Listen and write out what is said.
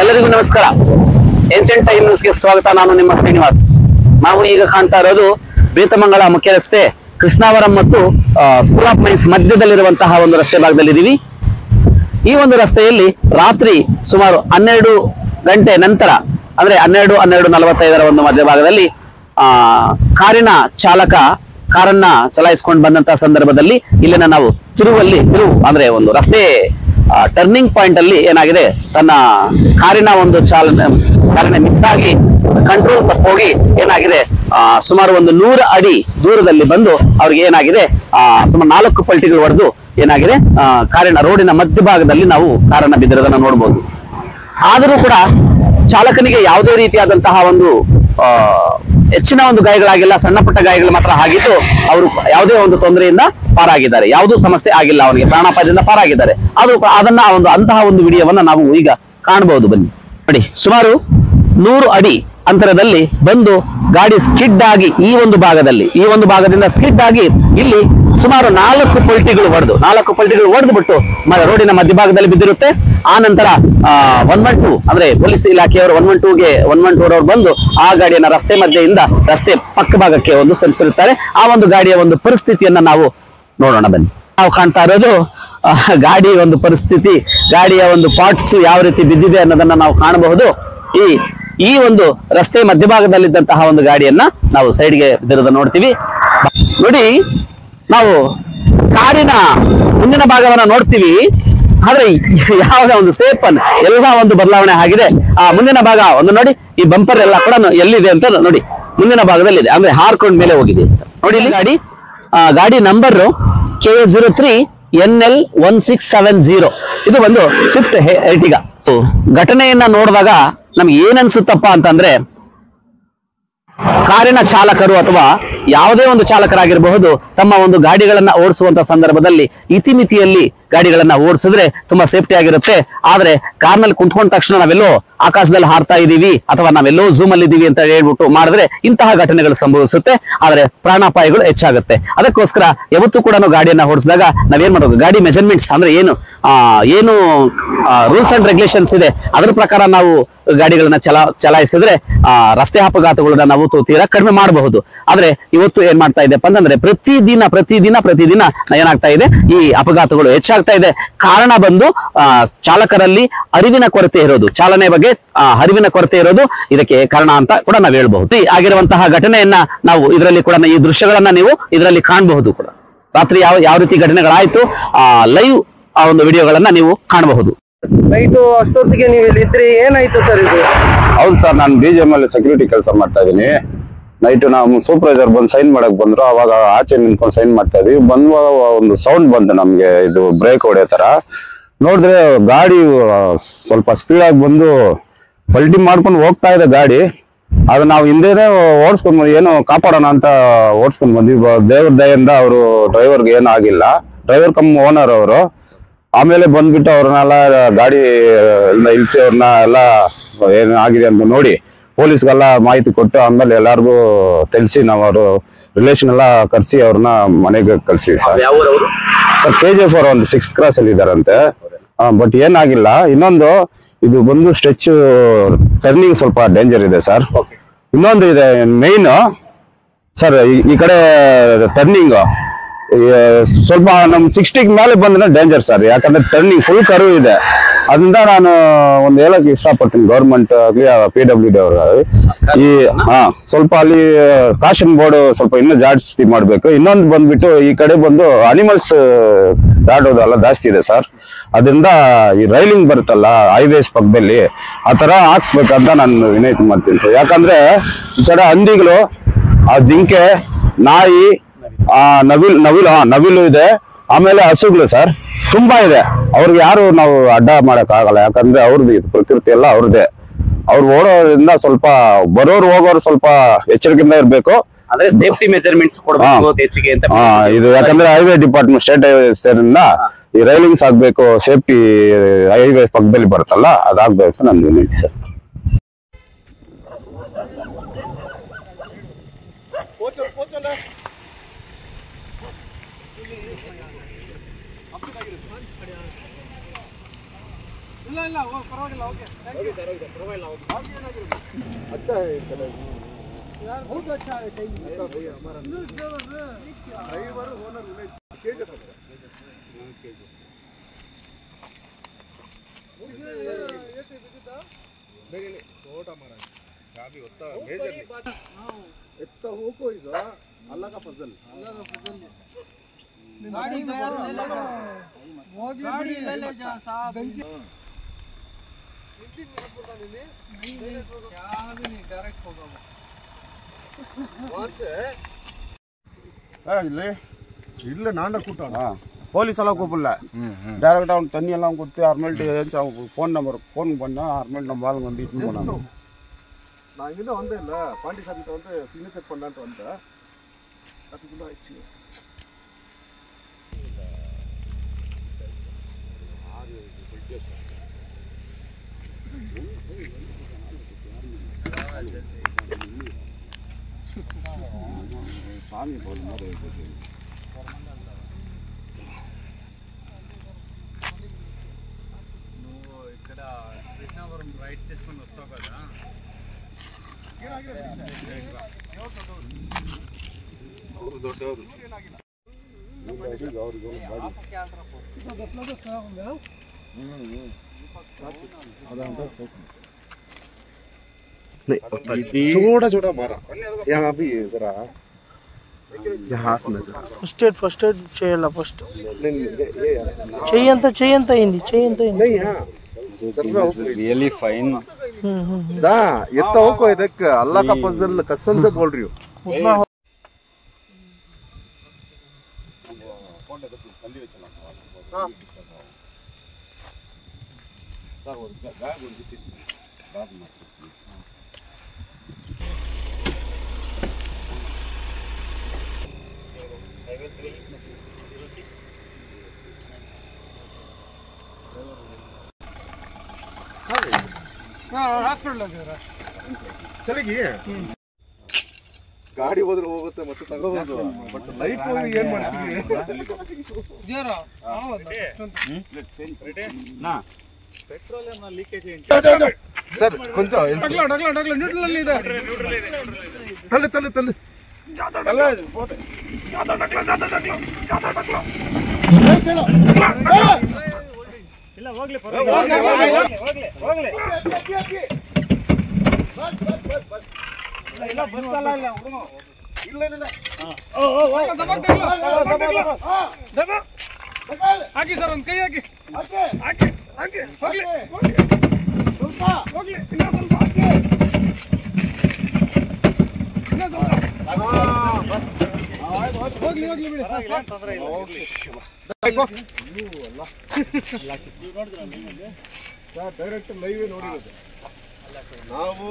ಎಲ್ಲರಿಗೂ ನಮಸ್ಕಾರ. Ancient time ನ್ಯೂಸ್ಗೆ ಸ್ವಾಗತ. ನಾನು ನಿಮ್ಮ ಶ್ರೀನಿವಾಸ್. ನಾವು ಈಗ ಕಾಣ್ತಾ ಇರೋದು ಬೇತಮಂಗಲ ಮುಖ್ಯ ರಸ್ತೆ, ಕೃಷ್ಣಾವರಂ ಮತ್ತು ಸ್ಕೂಲ್ ಆಫ್ ಮೈನ್ಸ್ ಮಧ್ಯದಲ್ಲಿರುವಂತಹ ಒಂದು ರಸ್ತೆ ಭಾಗದಲ್ಲಿದ್ದೀವಿ. ಈ ಒಂದು ರಸ್ತೆಯಲ್ಲಿ ರಾತ್ರಿ ಸುಮಾರು 12 ಗಂಟೆ ನಂತರ ಅಂದ್ರೆ 12:45 ಒಂದು ಮಧ್ಯಭಾಗದಲ್ಲಿ ಕಾರಿನ ಚಾಲಕ ಕಾರನ್ನ ಚಲಾಯಿಸಿಕೊಂಡು ಬಂದಂತಹ ಸಂದರ್ಭದಲ್ಲಿ ಇಲ್ಲಿನ ನಾವು ತಿರುವು ಅಂದ್ರೆ ಒಂದು ರಸ್ತೆ ಟರ್ನಿಂಗ್ ಪಾಯಿಂಟ್ ಅಲ್ಲಿ ಏನಾಗಿದೆ, ತನ್ನ ಕಾರಿನ ಒಂದು ಚಾಲನೆ ಮಿಸ್ ಆಗಿ ಕಂಟ್ರೋಲ್ ತಪ್ಪೋಗಿ ಏನಾಗಿದೆ, ಸುಮಾರು ಒಂದು 100 ಅಡಿ ದೂರದಲ್ಲಿ ಬಂದು ಅವ್ರಿಗೆ ಏನಾಗಿದೆ, ಸುಮಾರು 4 ಪಲ್ಟಿಗಳು ಹೊಡೆದು ಏನಾಗಿದೆ, ಕಾರಿನ ರೋಡಿನ ಮಧ್ಯಭಾಗದಲ್ಲಿ ನಾವು ಕಾರನ್ನ ಬಿದ್ದಿರೋದನ್ನ ನೋಡ್ಬೋದು. ಆದರೂ ಕೂಡ ಚಾಲಕನಿಗೆ ಯಾವುದೇ ರೀತಿಯಾದಂತಹ ಒಂದು ಹೆಚ್ಚಿನ ಒಂದು ಗಾಯಗಳಾಗಿಲ್ಲ, ಸಣ್ಣ ಪುಟ್ಟ ಗಾಯಗಳು ಮಾತ್ರ ಆಗಿದ್ದು ಅವರು ಯಾವುದೇ ಒಂದು ತೊಂದರೆಯಿಂದ ಪಾರಾಗಿದ್ದಾರೆ. ಯಾವುದೂ ಸಮಸ್ಯೆ ಆಗಿಲ್ಲ, ಅವರಿಗೆ ಪ್ರಾಣಾಪಾಯದಿಂದ ಪಾರಾಗಿದ್ದಾರೆ. ಆದ್ರೂ ಅಂತಹ ಒಂದು ವಿಡಿಯೋವನ್ನ ನಾವು ಈಗ ಕಾಣಬಹುದು. ಬನ್ನಿ ನೋಡಿ. ಸುಮಾರು 100 ಅಡಿ ಅಂತರದಲ್ಲಿ ಬಂದು ಗಾಡಿ ಸ್ಕಿಡ್ ಆಗಿ ಈ ಒಂದು ಭಾಗದಿಂದ ಸ್ಕಿಡ್ ಆಗಿ ಇಲ್ಲಿ ಸುಮಾರು 4 ಪಲ್ಟಿಗಳು ಹೊಡೆದು ಬಿಟ್ಟು ರೋಡಿನ ಮಧ್ಯಭಾಗದಲ್ಲಿ ಬಿದ್ದಿರುತ್ತೆ. ಆ ನಂತರ 112 ಅಂದ್ರೆ ಪೊಲೀಸ್ ಇಲಾಖೆಯವರು 112 ರವರು ಬಂದು ಆ ಗಾಡಿಯನ್ನ ರಸ್ತೆ ಮಧ್ಯೆಯಿಂದ ರಸ್ತೆ ಪಕ್ಕ ಭಾಗಕ್ಕೆ ಒಂದು ಸರಿಸಿರುತ್ತಾರೆ. ಆ ಒಂದು ಗಾಡಿಯ ಒಂದು ಪರಿಸ್ಥಿತಿಯನ್ನ ನಾವು ನೋಡೋಣ ಬನ್ನಿ. ನಾವು ಕಾಣ್ತಾ ಇರೋದು ಗಾಡಿ ಒಂದು ಪರಿಸ್ಥಿತಿ, ಗಾಡಿಯ ಒಂದು ಪಾರ್ಟ್ಸ್ ಯಾವ ರೀತಿ ಬಿದ್ದಿದೆ ಅನ್ನೋದನ್ನ ನಾವು ಕಾಣಬಹುದು. ಈ ಒಂದು ರಸ್ತೆ ಮಧ್ಯಭಾಗದಲ್ಲಿದ್ದಂತಹ ಒಂದು ಗಾಡಿಯನ್ನ ನಾವು ಸೈಡ್ಗೆ ಬಿದ್ದಿರೋದನ್ನ ನೋಡ್ತೀವಿ. ನೋಡಿ, ನಾವು ಕಾರಿನ ಮುಂದಿನ ಭಾಗವನ್ನ ನೋಡ್ತೀವಿ, ಆದ್ರೆ ಯಾವುದೇ ಒಂದು ಸೇಪನ್ ಎಲ್ಲ ಒಂದು ಬದಲಾವಣೆ ಆಗಿದೆ. ಆ ಮುಂದಿನ ಭಾಗ ಒಂದು ನೋಡಿ, ಈ ಬಂಪರ್ ಎಲ್ಲ ಕೂಡ ಎಲ್ಲಿದೆ ಅಂತ ನೋಡಿ, ಮುಂದಿನ ಭಾಗದಲ್ಲಿದೆ, ಅಂದ್ರೆ ಹಾರ್ಕೊಂಡ್ ಮೇಲೆ ಹೋಗಿದೆ. ನೋಡಿ, ಇಲ್ಲಿ ಗಾಡಿ ನಂಬರ್ KA03 NL 1670. ಇದು ಒಂದು ಸ್ವಿಫ್ಟ್ ಎರ್ಟಿಗಾ. ಘಟನೆಯನ್ನ ನೋಡಿದಾಗ ನಮ್ಗೆ ಏನನ್ಸುತ್ತಪ್ಪ ಅಂತಂದ್ರೆ, ಕಾರಿನ ಚಾಲಕರು ಅಥವಾ ಯಾವುದೇ ಒಂದು ಚಾಲಕರಾಗಿರಬಹುದು, ತಮ್ಮ ಒಂದು ಗಾಡಿಗಳನ್ನ ಓಡಿಸುವಂತ ಸಂದರ್ಭದಲ್ಲಿ ಇತಿಮಿತಿಯಲ್ಲಿ ಗಾಡಿಗಳನ್ನ ಓಡಿಸಿದ್ರೆ ತುಂಬಾ ಸೇಫ್ಟಿ ಆಗಿರುತ್ತೆ. ಆದ್ರೆ ಕಾರ್ನಲ್ಲಿ ಕುಂತ್ಕೊಂಡ ತಕ್ಷಣ ನಾವೆಲ್ಲೋ ಆಕಾಶದಲ್ಲಿ ಹಾರ್ತಾ ಇದೀವಿ ಅಥವಾ ನಾವೆಲ್ಲೋ ಝೂಮ್ ಅಲ್ಲಿ ಇದೀವಿ ಅಂತ ಹೇಳ್ಬಿಟ್ಟು ಮಾಡಿದ್ರೆ ಇಂತಹ ಘಟನೆಗಳು ಸಂಭವಿಸುತ್ತೆ. ಆದ್ರೆ ಪ್ರಾಣಾಪಾಯಗಳು ಹೆಚ್ಚಾಗುತ್ತೆ. ಅದಕ್ಕೋಸ್ಕರ ಯಾವತ್ತೂ ಕೂಡ ಗಾಡಿಯನ್ನ ಓಡಿಸಿದಾಗ ನಾವೇನ್ ಮಾಡೋದು, ಗಾಡಿ ಮೆಜರ್ಮೆಂಟ್ಸ್ ಅಂದ್ರೆ ಏನು ರೂಲ್ಸ್ ಅಂಡ್ ರೆಗ್ಯುಲೇಷನ್ಸ್ ಇದೆ ಅದರ ಪ್ರಕಾರ ನಾವು ಗಾಡಿಗಳನ್ನ ಚಲಾಯಿಸಿದ್ರೆ ರಸ್ತೆ ಅಪಘಾತಗಳನ್ನ ನಾವು ತೀರಾ ಕಡಿಮೆ ಮಾಡಬಹುದು. ಆದ್ರೆ ಇವತ್ತು ಏನ್ ಮಾಡ್ತಾ ಇದೆಪ್ಪ ಅಂತಂದ್ರೆ ಪ್ರತಿದಿನ ಏನಾಗ್ತಾ ಇದೆ, ಈ ಅಪಘಾತಗಳು ಹೆಚ್ಚಾಗ್ತಾ ಇದೆ. ಕಾರಣ ಬಂದು ಚಾಲಕರಲ್ಲಿ ಅರಿವಿನ ಕೊರತೆ ಇರೋದು, ಚಾಲನೆ ಬಗ್ಗೆ ಅರಿವಿನ ಕೊರತೆ ಇರೋದು ಇದಕ್ಕೆ ಕಾರಣ ಅಂತ ಕೂಡ ನಾವು ಹೇಳ್ಬಹುದು. ಆಗಿರುವಂತಹ ಘಟನೆಯನ್ನ ನಾವು ಇದರಲ್ಲಿ ಕೂಡ ಈ ದೃಶ್ಯಗಳನ್ನ ನೀವು ಇದರಲ್ಲಿ ಕಾಣಬಹುದು ಕೂಡ. ರಾತ್ರಿ ಯಾವ ರೀತಿ ಘಟನೆಗಳಾಯ್ತು ಲೈವ್ ಆ ಒಂದು ವಿಡಿಯೋಗಳನ್ನ ನೀವು ಕಾಣಬಹುದು. ನೈಟು ಅಷ್ಟೊತ್ತಿಗೆ ನೀವು ಇಲ್ಲಿ ಇದ್ರಿ, ಏನಾಯ್ತು ಸರ್ ಇದು? ಹೌದು ಸರ್, ನಾನು BGM ಅಲ್ಲಿ ಸೆಕ್ಯೂರಿಟಿ ಕೆಲಸ ಮಾಡ್ತಾ ಇದ್ದೀನಿ. ನೈಟ್ ನಾವು ಸೂಪರ್ವೈಸರ್ ಬಂದು ಸೈನ್ ಮಾಡಕ್ ಬಂದ್ರು. ಅವಾಗ ಆಚೆ ನಿಂತ್ಕೊಂಡು ಸೈನ್ ಮಾಡ್ತಾ ಇದೀವಿ. ಬಂದುವಾಗ ಒಂದು ಸೌಂಡ್ ಬಂತು ನಮ್ಗೆ, ಇದು ಬ್ರೇಕ್ ಹೊಡೆಯೋ ತರ. ನೋಡಿದ್ರೆ ಗಾಡಿ ಸ್ವಲ್ಪ ಸ್ಪೀಡ್ ಆಗಿ ಬಂದು ಪಲ್ಟಿ ಮಾಡ್ಕೊಂಡು ಹೋಗ್ತಾ ಇದೆ ಗಾಡಿ. ಅದು ನಾವು ಹಿಂದೆನೆ ಓಡಿಸ್ಕೊಂಡ್ ಏನೋ ಕಾಪಾಡೋಣ ಅಂತ ಓಡಿಸ್ಕೊಂಡ್ ಬಂದ್ವಿ. ದೇವ್ರ ದಯೆಯಿಂದ ಅವರು ಡ್ರೈವರ್ಗೆ ಏನೂ ಆಗಿಲ್ಲ, ಡ್ರೈವರ್ ಕಮ್ ಓನರ್ ಅವರು. ಆಮೇಲೆ ಬಂದ್ಬಿಟ್ಟು ಅವ್ರನ್ನೆಲ್ಲ ಗಾಡಿ ಇಳಿಸಿ ಅವ್ರನ್ನ ಎಲ್ಲ ಏನಾಗಿದೆ ಅಂತ ನೋಡಿ ಪೊಲೀಸ್ಗೆಲ್ಲ ಮಾಹಿತಿ ಕೊಟ್ಟು ಆಮೇಲೆ ಎಲ್ಲಾರ್ಗು ತಿಳಿಸಿ ನಾವು ಅವರು ರಿಲೇಷನ್ ಎಲ್ಲ ಕರ್ಸಿ ಅವ್ರನ್ನ ಮನೆಗೆ ಕಳ್ಸಿವಿ ಸರ್. ಸರ್ KGF ಅವರು ಒಂದು 6th ಕ್ರಾಸ್ ಅಲ್ಲಿ ಇದಾರಂತೆ. ಬಟ್ ಏನಾಗಿಲ್ಲ. ಇನ್ನೊಂದು ಇದು ಬಂದು ಸ್ಟ್ರೆಚ್ ಟರ್ನಿಂಗ್ ಸ್ವಲ್ಪ ಡೇಂಜರ್ ಇದೆ ಸರ್. ಇನ್ನೊಂದು ಇದೆ ಮೇನ್ ಸರ್, ಈ ಕಡೆ ಟರ್ನಿಂಗ್ ಸ್ವಲ್ಪ ನಮ್ 60 ಮೇಲೆ ಬಂದ್ರೆ ಡೇಂಜರ್ ಸರ್. ಯಾಕಂದ್ರೆ ಟರ್ನಿಂಗ್ ಫುಲ್ ಕರ್ವ್ ಇದೆ. ಅದರಿಂದ ನಾನು ಒಂದು ಹೇಳಕ್ ಇಷ್ಟಪಡ್ತೀನಿ ಗೌರ್ಮೆಂಟ್ ಆಗ್ಲಿ PWD ಅವರು, ಸ್ವಲ್ಪ ಅಲ್ಲಿ ಕಾಷನ್ ಬೋರ್ಡ್ ಸ್ವಲ್ಪ ಇನ್ನೂ ಜಾಸ್ತಿ ಮಾಡ್ಬೇಕು. ಇನ್ನೊಂದು ಬಂದ್ಬಿಟ್ಟು ಈ ಕಡೆ ಬಂದು ಅನಿಮಲ್ಸ್ ದಾಟೋದೆಲ್ಲ ಜಾಸ್ತಿ ಇದೆ ಸರ್. ಅದರಿಂದ ಈ ರೈಲಿಂಗ್ ಬರುತ್ತಲ್ಲ ಹೈವೇಸ್ ಪಕ್ಕದಲ್ಲಿ, ಆ ತರ ಹಾಕ್ಸ್ಬೇಕಂತ ನಾನು ವಿನಂತಿ ಮಾಡ್ತೀನಿ ಸರ್. ಯಾಕಂದ್ರೆ ಈ ಕಡೆ ಹಂದಿಗಳು, ಜಿಂಕೆ, ನಾಯಿ, ನವಿಲು ಇದೆ, ಆಮೇಲೆ ಹಸುಗಳು ಸರ್ ತುಂಬಾ ಇದೆ. ಅವ್ರಿಗೆ ಯಾರು ನಾವು ಅಡ್ಡ ಮಾಡಕ್ ಆಗಲ್ಲ. ಯಾಕಂದ್ರೆ ಅವ್ರದ್ದು ಇದು ಪ್ರಕೃತಿ ಎಲ್ಲ ಅವ್ರದ್ದೇ. ಅವ್ರು ಓಡೋದ್ರಿಂದ ಸ್ವಲ್ಪ ಬರೋರು ಹೋಗೋರು ಸ್ವಲ್ಪ ಎಚ್ಚರಿಕೆಯಿಂದ ಇರ್ಬೇಕು. ಅಂದ್ರೆ ಸೇಫ್ಟಿ ಮೆಜರ್ಮೆಂಟ್ಸ್ ಕೊಡಬೇಕು ಹೆಚ್ಚಿಗೆ ಅಂತ. ಇದು ಯಾಕಂದ್ರೆ ಹೈವೇ ಡಿಪಾರ್ಟ್ಮೆಂಟ್, ಸ್ಟೇಟ್ ಹೈವೇ ಸೇರಿಂದ ಈ ರೈಲಿಂಗ್ಸ್ ಆಗ್ಬೇಕು, ಸೇಫ್ಟಿ ಹೈವೇ ಪಕ್ಕದಲ್ಲಿ ಬರುತ್ತಲ್ಲ ಅದಾಗ್ಬೇಕು ನಮ್ದು ವಿನಂತಿ ಸರ್. अच्छा है यार, बहुत अच्छा है भैया हमारा ड्राइवर ओनर छोटा मारा इतना हो कोई सा अल्लाह का फजल गाड़ी ले ले जा साहब डायरेक्ट होगा ಇಲ್ಲ ನಾನ ಕೂಟ ಪೊಲೀಸ್ ಎಲ್ಲ ಕೂಪಿಲ್ಲ ಡೈರೆಕ್ಟ್ ಅವ್ನು ತಣ್ಣಿ ಎಲ್ಲ ಕೊಟ್ಟು ಆರ್ಮೇಲೆ ಫೋನ್ பண்ண ஆர்மேல் நம்ம ஆளுங்க வந்து இட்டு போனாங்க நான் இங்க தான் வந்தேன் இல்ல பாண்டி சாமிட்ட வந்து சிக்னேச்சர் பண்ணலாம்னு வந்தேன் அதுக்குள்ள ஆயிடுச்சு சாமி போல மாதிரி నువ్వు ఇక్కడ కృష్ణాపురం రైట్ తీసుకొని వస్తావు కదా छोटा छोटा मारा यहाँ भी जरा ఫస్ట్ ఎయిడ్ చేయాలా ఫస్ట్ చెయ్యంత అయింది रियली फाइन दा इतना हो कोई देख अल्लाह का फजल कसम से बोल रही हूँ ಚಲಿಗಿ ಗಾಡಿ ಹೋದ್ರೆ ಹೋಗುತ್ತೆ ಮತ್ತೆ ತಗೋಬಹುದು ಬಟ್ ಲೈಫ್ ಏನ್ ಮಾಡ್ತೀವಿ ಪೆಟ್ರೋಲ್ ಲೀಕೇಜ್ ಸರ್ ಕೊಂಚ ನ್ಯೂಟ್ರಲ್ ಇದೆ ತಳ್ಳಿ ಇಲ್ಲ ಹೋಗ್ಲಿ ಹೋಗ್ಲಿ ಇಲ್ಲ ಬಸ್ಸಲ್ಲ ಇಲ್ಲ ಹುಡುಗ ಇಲ್ಲ ಹಾಕಿ ಸರ್ ಒಂದು ಕೈ ಹಾಕಿ ಹೋಗ್ಲಿ ಡೈರೆಕ್ಟ್ ಲೈವ್ ನೋಡಿರೋದು ನಾವು